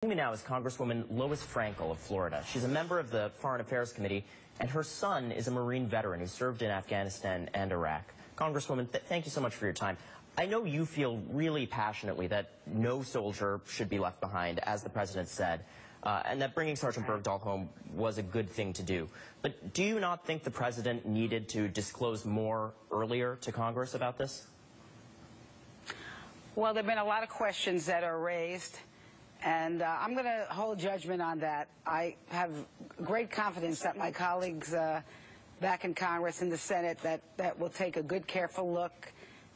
Joining me now is Congresswoman Lois Frankel of Florida. She's a member of the Foreign Affairs Committee, and her son is a Marine veteran who served in Afghanistan and Iraq. Congresswoman, thank you so much for your time. I know you feel really passionately that no soldier should be left behind, as the President said, and that bringing Sergeant Bergdahl home was a good thing to do. But do you not think the President needed to disclose more earlier to Congress about this? Well, there have been a lot of questions that are raised. And I'm going to hold judgment on that. I have great confidence that my colleagues back in Congress and the Senate that will take a good, careful look.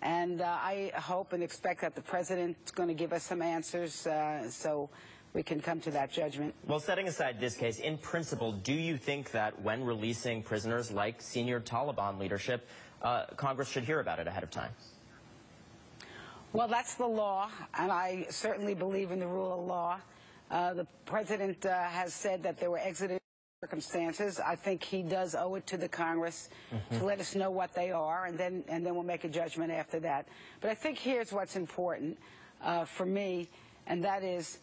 And I hope and expect that the President's going to give us some answers so we can come to that judgment. Well, setting aside this case, in principle, do you think that when releasing prisoners like senior Taliban leadership, Congress should hear about it ahead of time? Well, that's the law, and I certainly believe in the rule of law. The President has said that there were exigent circumstances. I think he does owe it to the Congress to let us know what they are, and then we'll make a judgment after that. But I think here's what's important for me, and that is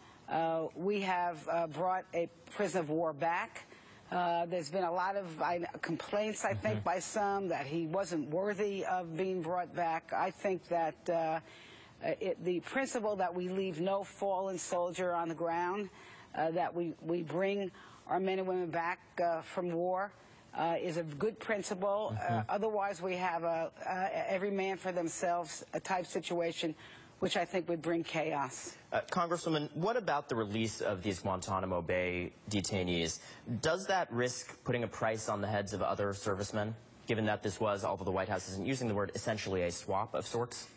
we have brought a prisoner of war back. There's been a lot of complaints, I think, by some that he wasn't worthy of being brought back. I think that the principle that we leave no fallen soldier on the ground, that we bring our men and women back from war, is a good principle. Otherwise, we have every man for themselves a type situation, which I think would bring chaos. Congresswoman, what about the release of these Guantanamo Bay detainees? Does that risk putting a price on the heads of other servicemen, given that this was, although the White House isn't using the word, essentially a swap of sorts?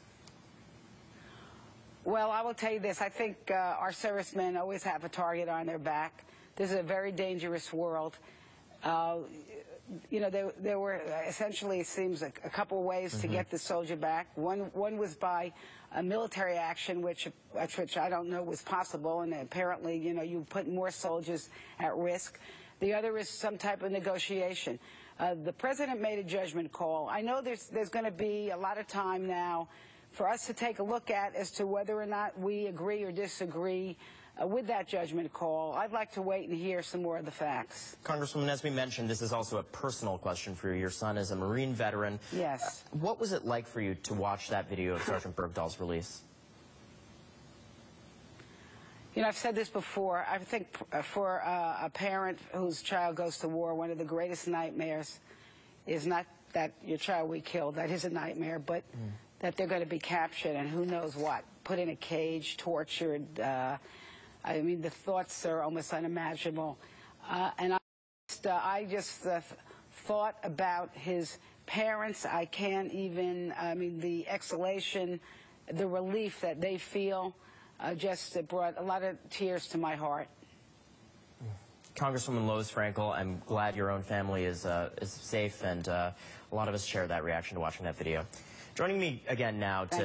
Well, I will tell you this. I think our servicemen always have a target on their back. This is a very dangerous world. You know, there were essentially, it seems, a couple of ways to get the soldier back. One was by a military action, which I don't know was possible, and apparently, you know, you put more soldiers at risk. The other is some type of negotiation. The President made a judgment call. I know there's going to be a lot of time now for us to take a look at as to whether or not we agree or disagree with that judgment call. I'd like to wait and hear some more of the facts. Congresswoman, as we mentioned, this is also a personal question for you. Your son is a Marine veteran. Yes. What was it like for you to watch that video of Sergeant Bergdahl's release? You know, I've said this before. I think for a parent whose child goes to war, one of the greatest nightmares is not that your child will be killed. That is a nightmare, but that they're going to be captured and who knows what, put in a cage, tortured. I mean, the thoughts are almost unimaginable. And I just thought about his parents. I can't even, I mean, the exhalation, the relief that they feel just brought a lot of tears to my heart. Congresswoman Lois Frankel, I'm glad your own family is safe, and a lot of us share that reaction to watching that video. Joining me again now to